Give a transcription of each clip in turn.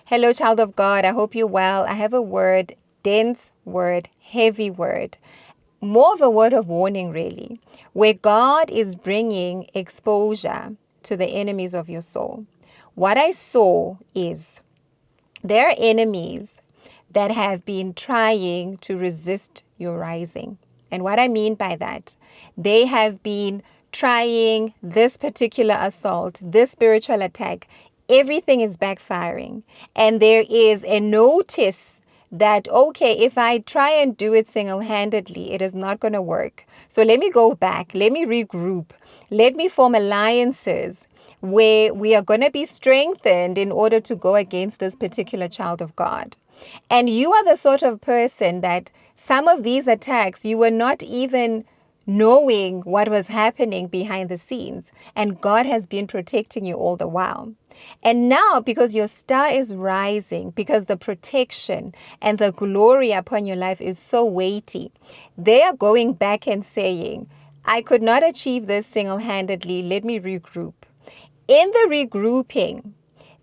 Hello, child of God. I hope you're well. I have a word, dense word, heavy word, more of a word of warning, really, where God is bringing exposure to the enemies of your soul. What I saw is there are enemies that have been trying to resist your rising. And what I mean by that, they have been trying this particular assault, this spiritual attack. Everything is backfiring. And there is a notice that, okay, if I try and do it single-handedly, it is not going to work. So let me go back. Let me regroup. Let me form alliances where we are going to be strengthened in order to go against this particular child of God. And you are the sort of person that some of these attacks, you were not even knowing what was happening behind the scenes. And God has been protecting you all the while. And now, because your star is rising, because the protection and the glory upon your life is so weighty, they are going back and saying, I could not achieve this single-handedly. Let me regroup. In the regrouping,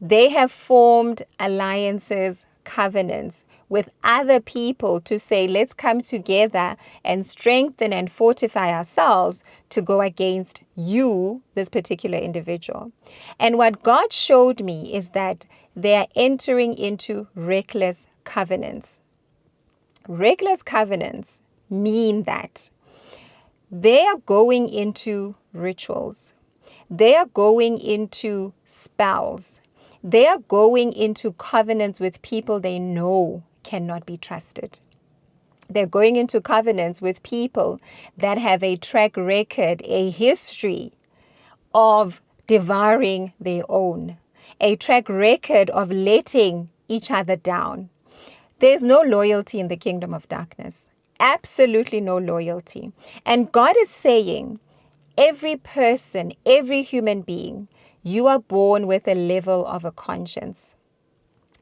they have formed alliances, covenants with other people to say, let's come together and strengthen and fortify ourselves to go against you, this particular individual. And what God showed me is that they are entering into reckless covenants. Reckless covenants mean that they are going into rituals. They are going into spells. They are going into covenants with people they know cannot be trusted. They're going into covenants with people that have a track record, a history of devouring their own, a track record of letting each other down. There's no loyalty in the kingdom of darkness. Absolutely no loyalty. And God is saying, every person, every human being, you are born with a level of a conscience.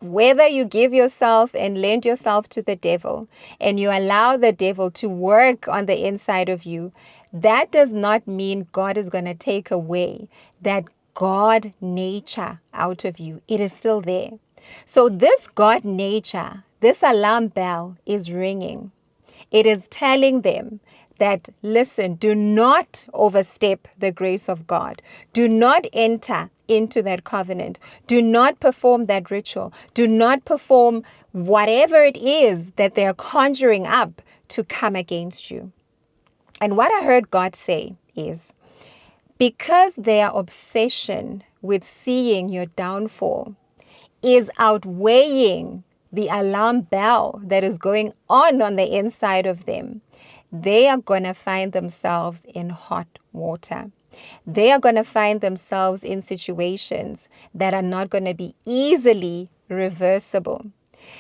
Whether you give yourself and lend yourself to the devil and you allow the devil to work on the inside of you, that does not mean God is going to take away that God nature out of you. It is still there. So this God nature, this alarm bell is ringing. It is telling them that, listen, do not overstep the grace of God. Do not enter into that covenant. Do not perform that ritual. Do not perform whatever it is that they are conjuring up to come against you. And what I heard God say is, because their obsession with seeing your downfall is outweighing the alarm bell that is going on the inside of them, they are going to find themselves in hot water. They are going to find themselves in situations that are not going to be easily reversible.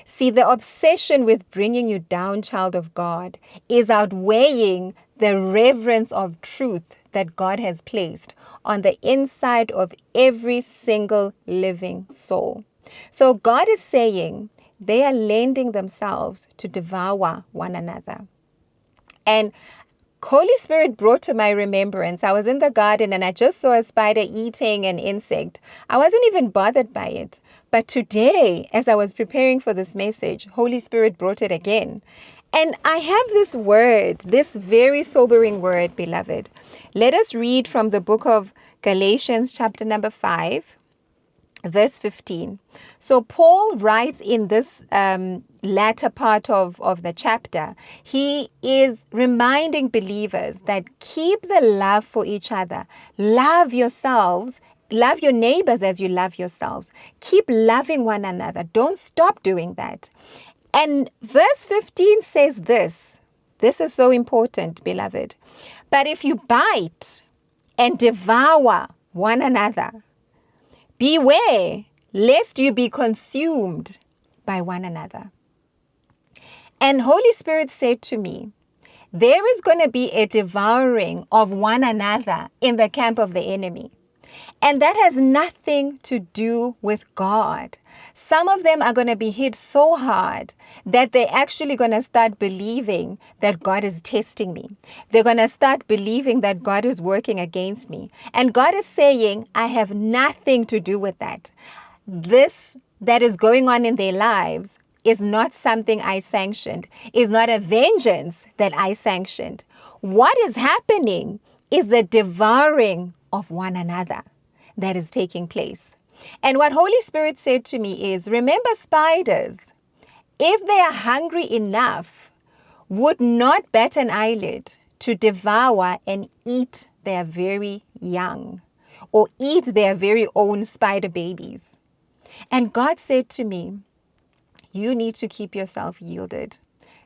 See, the obsession with bringing you down, child of God, is outweighing the reverence of truth that God has placed on the inside of every single living soul. So God is saying they are lending themselves to devour one another. And Holy Spirit brought to my remembrance, I was in the garden and I just saw a spider eating an insect. I wasn't even bothered by it. But today, as I was preparing for this message, Holy Spirit brought it again. And I have this word, this very sobering word, beloved. Let us read from the book of Galatians, chapter number 5. Verse 15. So Paul writes in this latter part of the chapter, he is reminding believers that keep the love for each other. Love yourselves. Love your neighbors as you love yourselves. Keep loving one another. Don't stop doing that. And verse 15 says this. This is so important, beloved. But if you bite and devour one another, beware lest you be consumed by one another. And Holy Spirit said to me, there is going to be a devouring of one another in the camp of the enemy. And that has nothing to do with God. Some of them are going to be hit so hard that they're actually going to start believing that God is testing me. They're going to start believing that God is working against me. And God is saying, I have nothing to do with that. This that is going on in their lives is not something I sanctioned, is not a vengeance that I sanctioned. What is happening is the devouring of one another that is taking place. And what Holy Spirit said to me is, remember spiders, if they are hungry enough, would not bat an eyelid to devour and eat their very young or eat their very own spider babies. And God said to me, you need to keep yourself yielded.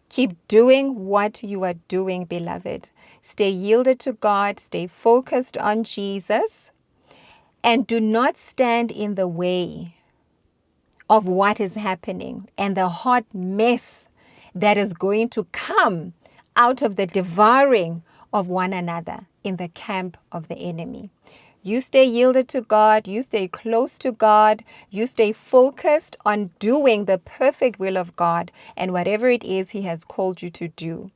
Keep doing what you are doing, beloved. Stay yielded to God. Stay focused on Jesus. And do not stand in the way of what is happening and the hot mess that is going to come out of the devouring of one another in the camp of the enemy. You stay yielded to God, you stay close to God, you stay focused on doing the perfect will of God and whatever it is He has called you to do.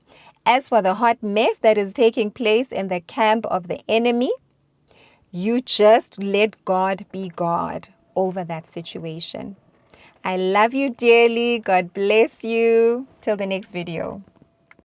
As for the hot mess that is taking place in the camp of the enemy, you just let God be God over that situation. I love you dearly. God bless you. Till the next video.